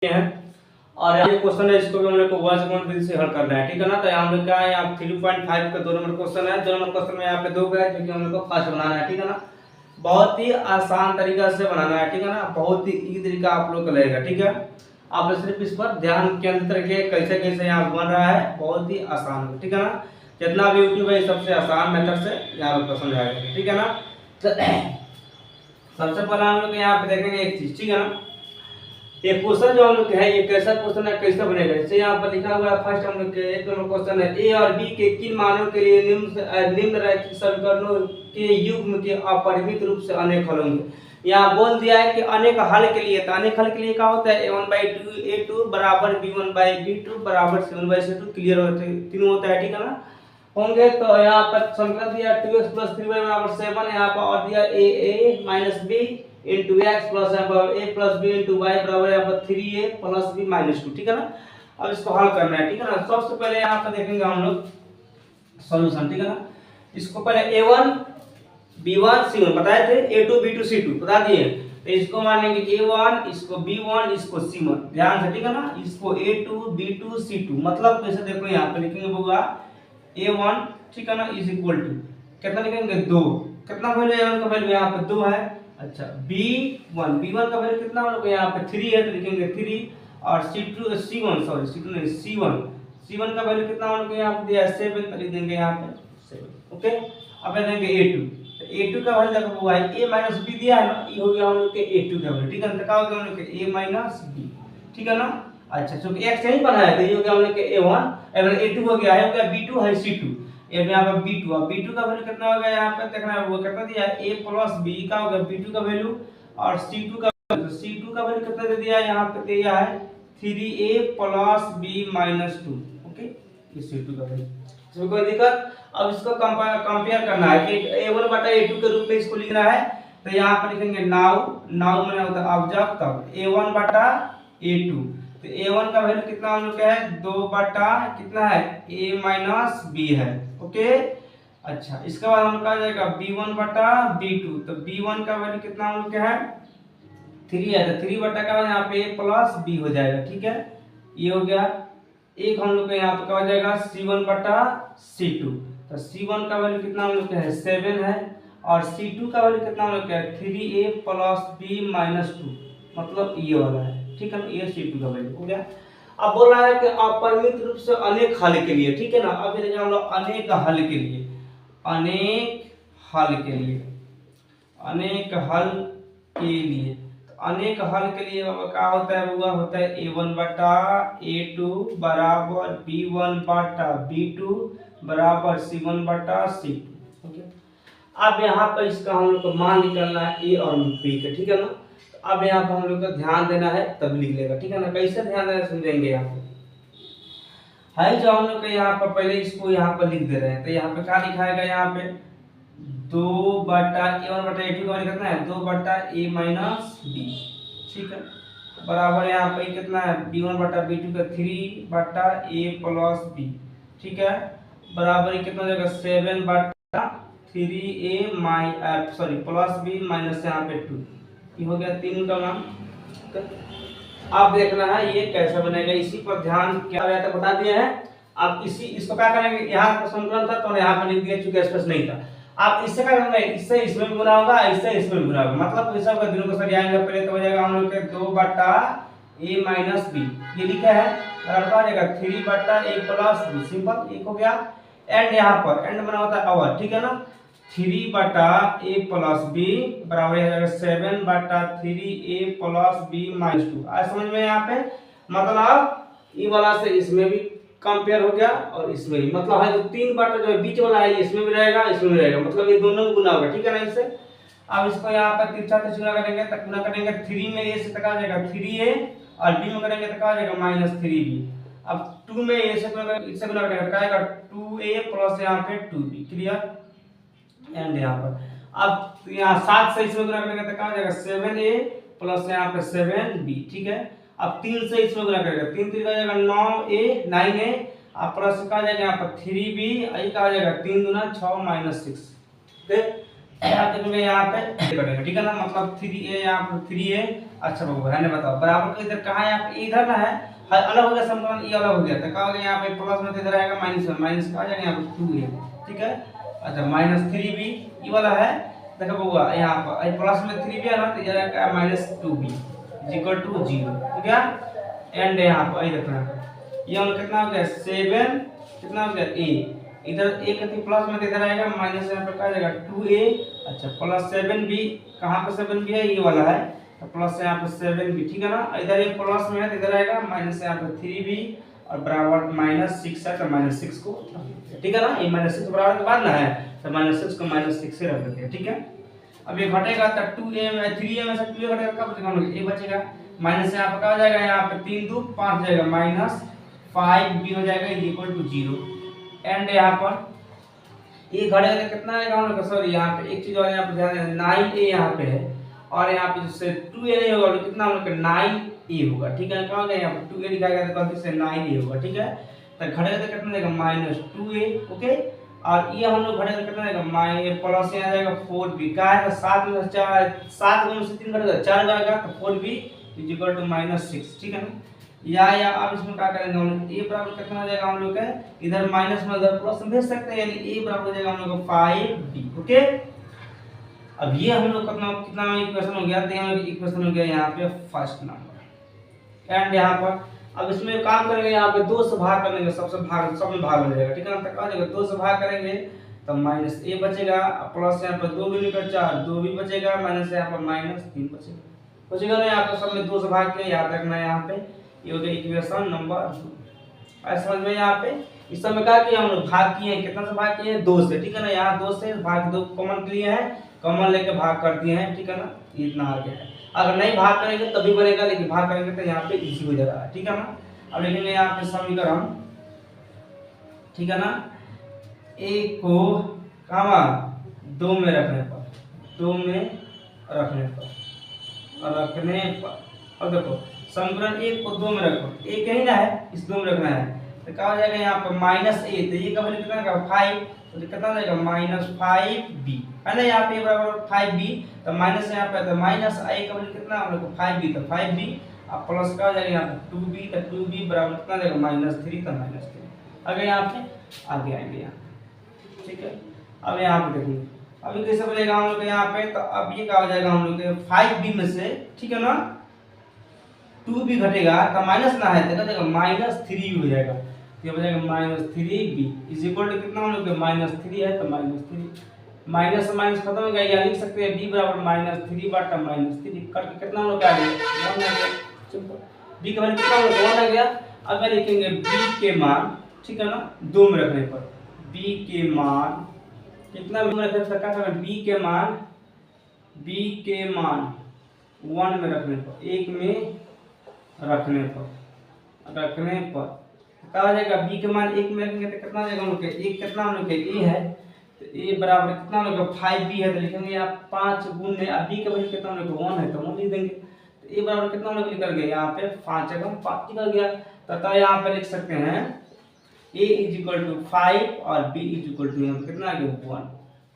हैं और ये क्वेश्चन है, इसको भी हम लोग को वर्ड अकाउंट से हल करना है, ठीक है ना। तो हम लोग क्या है, यहाँ 3.5 का 2 नंबर क्वेश्चन है। 2 नंबर क्वेश्चन में यहाँ पे 2 गए जो कि हम लोग को फर्स्ट बनाना है, ठीक है ना। बहुत ही आसान तरीका से बनाना है, ठीक है ना। बहुत ही इजी तरीका आप लोग का लगेगा, ठीक है। आप लोग सिर्फ इस पर ध्यान केंद्रित रखिए, कैसे कैसे यहाँ बन रहा है, बहुत ही आसान है, ठीक है ना। जितना भी यूट्यूब है सबसे आसान मेथड से यहाँ पे समझाएगा, ठीक है ना। सबसे पहले हम लोग यहाँ पे देखेंगे एक चीज, ठीक है ना। ये क्वेश्चन जो हम लोग है, ये कैसा क्वेश्चन है, कैसे बनेगा। जैसे यहाँ पर लिखा हुआ है, फर्स्ट हम लोग के एक नंबर क्वेश्चन है, ए और बी के किन मानों के लिए निम्नलिखित समीकरणों के युग्म के अपरिमित रूप से अनेक हल होंगे। यहाँ बोल दिया है कि अनेक हल के लिए, तो अनेक हल के लिए क्या होता है, a1/2 a2 बराबर b1/b2 बराबर c1/c2 क्लियर होते हैं, तीनों होता है, ठीक है ना। होंगे तो यहाँ पर समीकरण दिया 2x + 3y बराबर 7, यहाँ पर और दिया a - b into x plus a plus b into y बराबर यहाँ पर 3a plus b minus 2, ठीक है ना। अब इसको हल करना है, ठीक है ना। सबसे पहले यहाँ पर देखेंगे हम लोग सॉल्यूशन, ठीक है ना। इसको पहले a1 b1 c1 बताए थे, a2 b2 c2 बता दिए। तो इसको मानेंगे a1, इसको b1, इसको c1, ध्यान से, ठीक है ना। इसको a2 b2 c2 मतलब कैसे देखो यहाँ पे लिखेंगे होगा a1, ठीक है ना, इज इक्वल टू कितना लिखेंगे 2, कितना वैल्यू a1 का वैल्यू यहाँ पे 2 है। अच्छा b1 का वैल्यू कितना होगा यहाँ पे 3 है, तो लिखेंगे 3 और c1 का वैल्यू कितना होगा यहाँ पे दिया है 7, तो लिख देंगे यहाँ पे 7, ओके। अब देंगे a2, तो a2 का वैल्यू देखो वो है a - b दिया है ना, ये हो गया हम लोग के a2 का वैल्यू, ठीक है ना। तो क्या हो गया हम लोग के a - b, ठीक है ना। अच्छा चूंकि x नहीं बना है तो ये हो गया हम लोग के a1, अगर a2 हो गया b2 है c2, ये यहाँ पे b2, अब b2 का वैल्यू कितना होगा यहाँ पे देखना है, वो कितना दिया है a + b का होगा b2 का वैल्यू, और c2 का वैल्यू कितना दे दिया है यहाँ पे दिया है 3a + b - 2, ओके। ये c2 का वैल्यू, इसमें कोई दिक्कत। अब इसको कंपेयर करना है कि a1/a2 के रूप में इसको लिखना है, तो यहाँ पर लिखेंगे नाउ माने होता है अब जब तब a1/a2, तो a1 का वैल्यू कितना हम लोग का है 2 बटा कितना है a - b है, ओके। अच्छा इसके बाद हम कहा जाएगा b1/b2, तो b1 का वैल्यू कितना हम लोग का है 3 है, तो 3 बटा का यहाँ पे a + b हो जाएगा, ठीक है। ये हो गया एक हम लोग का यहाँ पे क्या हो जाएगा c1/c2, तो c1 का वैल्यू कितना हम लोग का है 7 है, और c2 का वैल्यू कितना हम लोग का है 3a + b - 2, मतलब ये वाला है, ठीक है ना। ये c2 का वैल्यू हो गया। अब बोल रहा है कि अपरिमित रूप से अनेक हल के लिए, ठीक है ना। अब ये हम लोग अनेक हल के लिए, अनेक हल के लिए, अनेक हल के लिए, तो अनेक हल के लिए क्या होता है, वो होता है a1/a2 बराबर b1/b2 बराबर c1/c2, ओके। अब यहाँ पर इसका हम लोग को मान निकालना है a और b का, ठीक है ना। तो अब यहाँ पर हम लोग को ध्यान देना है, तब लिख लेगा, ठीक है ना। कैसे ध्यान देना समझेंगे यहाँ पे है, जो हम लोग यहाँ पर पहले इसको यहाँ पर लिख दे रहे हैं, तो यहाँ पे क्या लिखाएगा यहाँ पे 2/a1/a2 का वैल्यू कितना है 2/a - b, ठीक है, बराबर यहाँ पे कितना है b1/b2 का 3/a + b, ठीक है, बराबर ये कितना हो जाएगा 7/3a + b माइनस यहाँ पे 2, ये हो गया 3 का मान। अब देखना है ये कैसे बनेगा, इसी पर ध्यान क्या रहता बता दिए हैं। आप इसको क्या करेंगे, यहाँ पर समीकरण था तो यहाँ पर लिख दिया चूंकि स्पेस नहीं था। आप इससे क्या करेंगे, इससे इसमें भी गुना होगा, इससे इसमें भी गुना होगा, मतलब कैसा होगा दोनों को सरियाएंगे। पहले तो हो जाएगा हम लोग के 2/a - b, ये लिखा है, और आ जाएगा 3/a + b, सिंपल एक हो गया। एंड यहाँ पर एंड बना होता है और, ठीक है ना। 3/a + b बराबर हो जाएगा 7/3a + b - 2। आज समझ में यहाँ पे, मतलब ये वाला से इसमें भी कंपेयर हो गया और इसमें भी, मतलब है जो 3 बटा जो बीच वाला है इसमें भी रहेगा, इसमें भी रहेगा, मतलब ये दोनों में गुना होगा, ठीक है ना इससे। अब इसको यहाँ पर तिरछा से गुना करेंगे, तक गुना करेंगे 3 में a से तक आ जाएगा 3a, और b में करेंगे तो क्या आ जाएगा -3b। अब 2 में a से गुना करेंगे, इससे गुना करेंगे तो क्या आएगा 2a + यहाँ पे 2b, क्लियर। एंड यहाँ पर अब यहाँ 7 से इसमें गुना करेंगे तो क्या आ जाएगा 7a + यहाँ पे 7b, ठीक है। अब 3 से इसमें गुना करेंगे, 3 3 का जाएगा 9a और प्लस का जाएगा यहाँ पर 3b, आई का आ जाएगा 3 दूना 6 - 6, ठीक है। आप देखेंगे यहाँ पे करेंगे, ठीक है ना, मतलब 3a यहाँ पे 3a। अच्छा बाबू है ना, बताओ बराबर को इधर कहाँ है, यहाँ पे इधर ना है, अलग हो गया समीकरण, ये अलग हो गया तो क्या हो गया यहाँ पे प्लस में तो इधर आएगा माइनस में, माइनस का आ जाएगा यहाँ पे 2a, ठीक है। अच्छा -3b ये वाला है, देखो बाबू यहाँ पर प्लस में 3b है ना, तो इधर आएगा -2b इक्वल टू 0, ठीक है। एंड यहाँ पर ये देखना, ये हम कितना हो गया 7, कितना हो गया a, इधर a कति प्लस में इधर आएगा माइनस, यहाँ पे क्या आ जाएगा 2a। अच्छा प्लस 7b, कहाँ पे 7b है, ये वाला है, तो प्लस यहाँ पे 7b, ठीक है ना। इधर ये प्लस में है तो इधर आएगा माइनस, यहाँ पे 3b और बराबर -6 है, तो -6 को ठीक है ना, ये -6 बराबर के बाद ना है, तो -6 को -6 से रख देते हैं, ठीक है। अब ये घटेगा तो 2a में 3a में से 2a घटेगा, कब बचेगा हम लोग, a बचेगा, माइनस यहाँ पे क्या हो जाएगा, यहाँ पे 3 2 5 जाएगा, -5b हो जाएगा इक्वल टू 0। एंड यहाँ पर ये घटेगा तो कितना आएगा हम लोग, सॉरी यहाँ पे एक चीज और यहाँ पे ध्यान देना, 9a यहाँ पे है और यहाँ पे जिससे 2a नहीं होगा तो कितना हम लोग का 9a होगा, ठीक है। क्या होगा यहाँ पे 2a लिखा गया तो गलती से 9a होगा, ठीक है। तो घटेगा तो कितना देगा -2a, ओके। और ये हम लोग घटेगा कितना देगा प्लस यहाँ जाएगा 4b, क्या है 7 में 4, 7 गुना से 3 घटेगा 4 जाएगा, तो 4b इक्वल टू -6, ठीक है ना। या अब इसमें क्या करेंगे हम लोग, a बराबर कितना हो जाएगा हम लोग का, इधर माइनस में उधर प्लस में भेज सकते हैं, यानी a बराबर हो जाएगा हम लोग का 5b, ओके। अब ये हम लोग कितना कितना इक्वेशन हो गया, तो यहाँ इक्वेशन हो गया यहाँ पे फर्स्ट नंबर। एंड यहाँ पर अब इसमें काम करेंगे, यहाँ पे 2 से भाग करेंगे, सबसे भाग सब में भाग हो जाएगा, ठीक है ना। तो आ जाएगा 2 से भाग करेंगे तो -a बचेगा, प्लस यहाँ पे 2 दूनी का 4 2 भी बचेगा, माइनस यहाँ पर -3 बचेगा ना। यहाँ पे सब में 2 से भाग के याद रखना है, यहाँ पे ये हो गया इक्वेशन नंबर 2। ऐसा समझ में यहाँ पे इस समय क्या किया हम लोग, भाग किए हैं, कितना से भाग किए हैं 2 से, ठीक है ना। यहाँ 2 से भाग 2 कॉमन लिए हैं, कॉमन लेके भाग कर दिए हैं, ठीक है ना, इतना आ गया है। अगर नहीं भाग करेंगे तभी बनेगा, लेकिन भाग करेंगे तो यहाँ पे इजी हो जाएगा, ठीक है ना। अब लिखेंगे यहाँ पे समीकरण, ठीक है ना, a को कहाँ 2 में रखने पर, 2 में रखने पर अब देखो समीकरण 1 को 2 में रखो, a कहीं ना है, इस 2 में रखना है, तो क्या हो जाएगा यहाँ पर -a, तो ये का वैल्यू कितना का 5, तो कितना हो जाएगा -5b, है ना। यहाँ पे बराबर 5b, तो माइनस यहाँ पे तो -i का वैल्यू कितना हम लोग को 5b, तो 5b अब प्लस का हो जाएगा यहाँ पे 2b, तो 2b बराबर कितना आ जाएगा -3, तो -3 अगर यहाँ पे आगे आएंगे यहाँ, ठीक है। अब यहाँ पे देखिए अभी कैसे बनेगा हम लोग यहाँ पे, तो अब ये क्या हो जाएगा हम लोग के 5b में से, ठीक है ना, 2b घटेगा तो माइनस ना है तो देगा -3 हो जाएगा, ये हो जाएगा -3b इज इक्वल टू कितना हम लोग के -3 है, तो -3 माइनस से माइनस खत्म हो गया, या लिख सकते हैं b बराबर -3 बटा -3 करके कितना हम लोग आ गया 1 आ गया, सिंपल। b का वैल्यू कितना हम लोग 1 आ गया। अब मैं लिखेंगे b के मान, ठीक है ना, 2 में रखने पर b के मान कितना में रखने पर क्या करें, b के मान 1 में रखने पर, 1 में रखने पर क्या हो जाएगा, b के मान 1 में रखेंगे तो कितना आ जाएगा हम लोग के, एक कितना हम लोग के a है, तो a बराबर कितना हम लोग का 5b है, तो लिखेंगे यहाँ 5 गुने, अब b का वैल्यू कितना हम लोग 1 है तो 1 लिख देंगे, तो a बराबर कितना हम लोग निकल गया यहाँ पे 5 जगह 5 निकल गया, तथा यहाँ पे लिख सकते हैं a इज इक्वल टू 5 और b इज इक्वल टू कितना आ गया 1,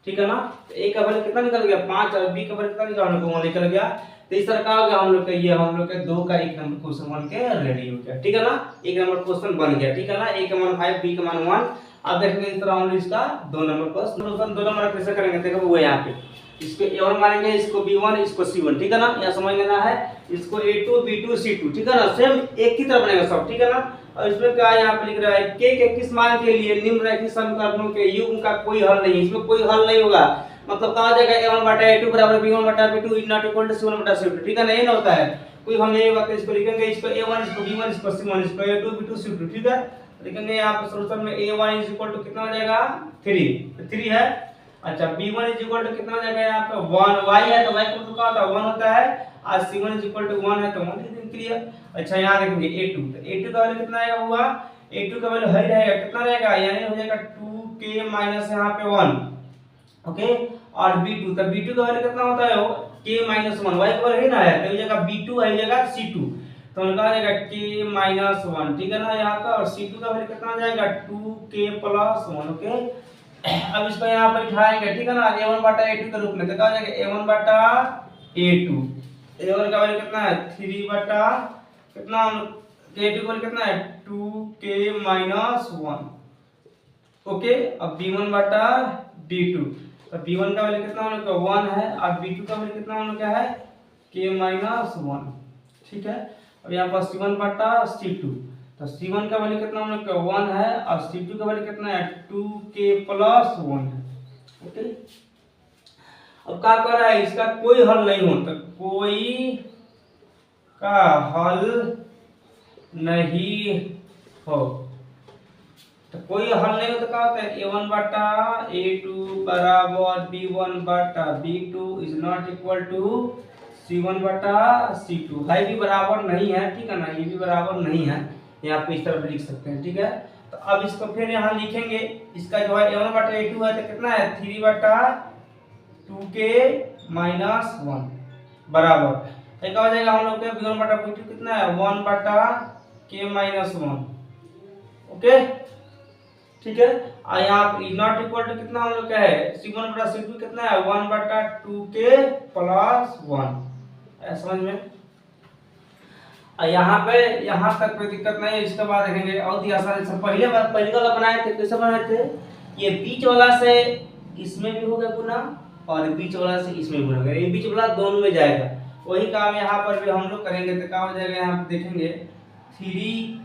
ठीक है ना। तो a का वैल्यू कितना निकल गया 5 और b का वैल्यू कितना निकला हम लोग को 1 निकल गया। तो इस तरह का होगा हम लोग का, ये हम लोग के 2 का 1 नंबर क्वेश्चन बन के रेडी हो गया, ठीक है ना, 1 नंबर क्वेश्चन बन गया, ठीक है ना। a का मान 5 b का मान 1। अब देखेंगे इस तरह हम लोग इसका 2 नंबर क्वेश्चन 2 नंबर कैसे करेंगे, देखो वो यहाँ पे इसको a1 मानेंगे, इसको b1, इसको c1, ठीक है ना, यहाँ समझ लेना है, इसको a2 b2 c2, ठीक है ना, सेम एक ही तरह बनेगा सब, ठीक है ना। और इसमें क्या यहाँ पे लिख रहा है के किस मान के लिए निम्नलिखित समीकरणों के युग्म का कोई हल नहीं, इसमें कोई हल नहीं होगा, मतलब कहा जाएगा a1 बटा a2 बराबर b1 बटा b2 is not equal to c1 बटा c2, ठीक है ना, ये ना होता है कोई हम नहीं होगा, तो इसको लिखेंगे, इसको a1 इसको b1 इसको c1 इसको a2 b2 c2, ठीक है। लिखेंगे यहाँ पे सॉल्यूशन में a1 इज इक्वल टू कितना हो जाएगा 3 है। अच्छा b1 इज इक्वल टू कितना हो जाएगा यहाँ पे 1, y है तो y का मतलब क्या होता है 1 होता है, और c1 इज इक्वल टू 1 है तो 1 लिख देंगे, क्लियर। अच्छा यहाँ देखेंगे a2, तो a2 का वैल्यू कितना आएगा हुआ, a2 का वैल्यू है रहेगा कितना रहेगा, यानी हो जाएगा 2k माइनस यहाँ पे 1, ओके। और b2, तो b2 का वैल्यू कितना होता है k माइनस 1, y का वैल्यू है ना है, तो ये जगह b2 है, ये जगह c2, तो उनका आ जाएगा k माइनस 1, ठीक है ना यहाँ का। और c2 का वैल्यू कितना आ जाएगा 2k प्लस 1, ओके। अब इसको यहाँ पर उठाएंगे, ठीक है ना, a1 बटा a2 के रूप में। तो क्या हो जाएगा a1 बटा a2, a1 का वैल्यू कितना है 3 बटा कितना, a2 का वैल्यू कितना है 2k-1। ओके, अब b1 बटा b2, तो b1 का वैल्यू कितना हम लोग का 1 है और b2 का वैल्यू कितना हम लोग का है k-1। ठीक है, अब यहाँ पर c1 बटा c2, तो c1 का वैल्यू कितना हम लोग का 1 है और c2 का वैल्यू कितना है 2k+1 है। ओके, अब क्या कर रहा है, इसका कोई हल नहीं हो, तो कोई का हल नहीं हो, तो कोई हल नहीं हो तो क्या होता है a1 बटा a2 बराबर b1 बटा b2 is not equal to c1 बटा c2। है भी बराबर नहीं है, ठीक है ना, ये भी बराबर नहीं है, यहाँ पे इस तरफ लिख सकते हैं। ठीक है, तो अब इसको फिर यहाँ लिखेंगे, इसका जो है a1 बटा a2 है तो कितना है 3 बटा 2k-1 बराबर एक हो जाएगा हम लोग के b1 बटा b2 कितना है 1 बटा k-1। ओके, ठीक है, और यहाँ पर इज नॉट इक्वल टू कितना हम लोग का है c1 बटा c2 कितना है 1 बटा 2k+1। समझ में, और यहाँ पे यहाँ तक कोई दिक्कत नहीं है। इसके बाद देखेंगे और ही आसान से, पहले वाला बनाए थे, कैसे बनाए थे, ये बीच वाला से इसमें भी होगा गुना और बीच वाला से इसमें भी होगा, ये बीच वाला दोनों में जाएगा। वही काम यहाँ पर भी हम लोग करेंगे, तो क्या हो जाएगा यहाँ पे देखेंगे 3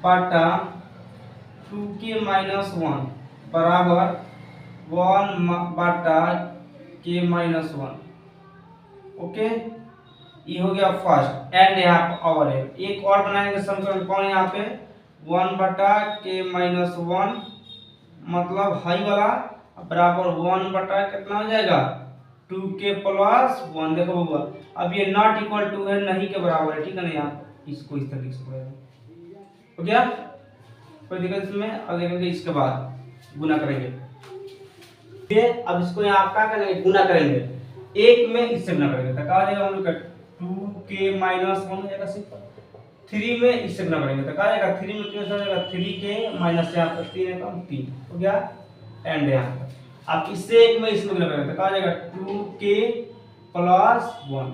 बटा 2k-1 बराबर 1 बटा k-1। ओके, ये हो गया फर्स्ट, एंड यहाँ पर और है एक और बनाएंगे समीकरण, कौन यहाँ पे 1 बटा k-1 मतलब हाई वाला बराबर 1 बटा कितना हो जाएगा 2k+1। देखो बाबा, अब ये नॉट इक्वल टू है, नहीं के बराबर है, ठीक है ना, यहाँ इसको इस तरह लिख सकते हैं। हो गया, कोई दिक्कत इसमें। अब देखेंगे इसके बाद गुना करेंगे, अब इसको यहाँ क्या करेंगे गुना करेंगे, एक में इससे गुना करेंगे तो क्या हो जाएगा हम लोग का 2k-1 हो जाएगा, सिंपल। 3 में इससे गुना करेंगे तो क्या हो जाएगा 3 में कैसे हो जाएगा 3k माइनस यहाँ पर 3 है कम 3 हो गया, एंड यहाँ पर अब इससे एक में इसमें गुना करेंगे तो क्या हो जाएगा 2k+1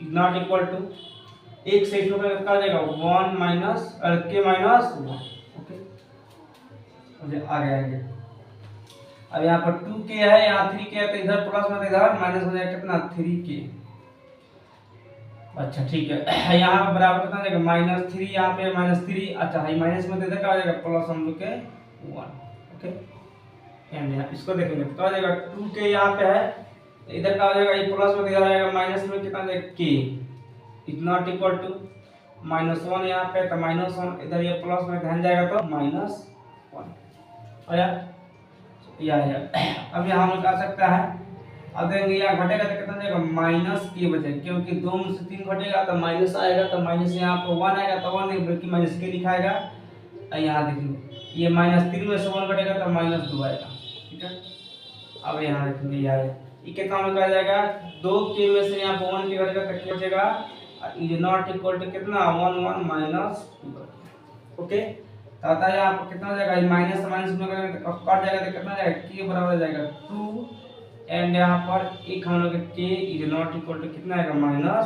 is not equal to, एक से इसमें करेंगे तो क्या हो जाएगा 1 माइनस k-1। ओके, आ गया आगे। अब यहाँ पर 2k है, यहाँ 3k है, तो इधर प्लस में इधर माइनस हो जाएगा कितना 3k। अच्छा ठीक है, यहाँ बराबर कितना जाएगा -3, यहाँ पे -3। अच्छा है माइनस में तो इधर क्या हो जाएगा प्लस हम लोग के 1। ओके, एंड यहाँ इसको देखेंगे तो क्या हो जाएगा 2k यहाँ पे है, इधर क्या हो जाएगा ये प्लस में इधर आएगा माइनस में कितना जाएगा k is not equal to -1 यहाँ पे, तो -1 इधर ये प्लस में ध्यान जाएगा तो -1 आया। अब यहाँ हम लोग आ सकता है, अब देखेंगे यहाँ घटेगा तो कितना जाएगा -k बचेगा, क्योंकि 2 में से 3 घटेगा तो माइनस आएगा, तो माइनस यहाँ पर 1 आएगा तो 1 नहीं बल्कि -k लिखाएगा। यहाँ देखेंगे ये -3 में से 1 घटेगा तो -2 आएगा, ठीक है। अब यहाँ देखेंगे ये कितना हम लोग आ जाएगा 2k में से यहाँ पर 1k घटेगा तो क्या बचेगा इज नॉट इक्वल टू कितना 1 -2। ओके, तो आता है यहाँ पर कितना हो जाएगा माइनस से माइनस में करेंगे तो कट जाएगा तो कितना जाएगा k बराबर जाएगा 2, एंड यहाँ पर एक हम लोग k is not equal to कितना आएगा माइनस,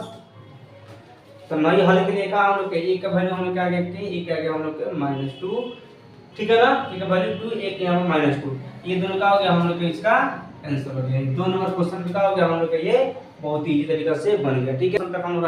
तो नई हल के लिए का हम लोग के एक का वैल्यू हम लोग क्या गया k, एक आ गया हम लोग के -2, ठीक है ना, ठीक है वैल्यू 2, एक यहाँ पर -2, ये दोनों का हो गया हम लोग के इसका आंसर हो गया। 2 नंबर क्वेश्चन का हो गया हम लोग का ये बहुत ही इजी तरीका से बन गया, ठीक है। तब तक हम लोग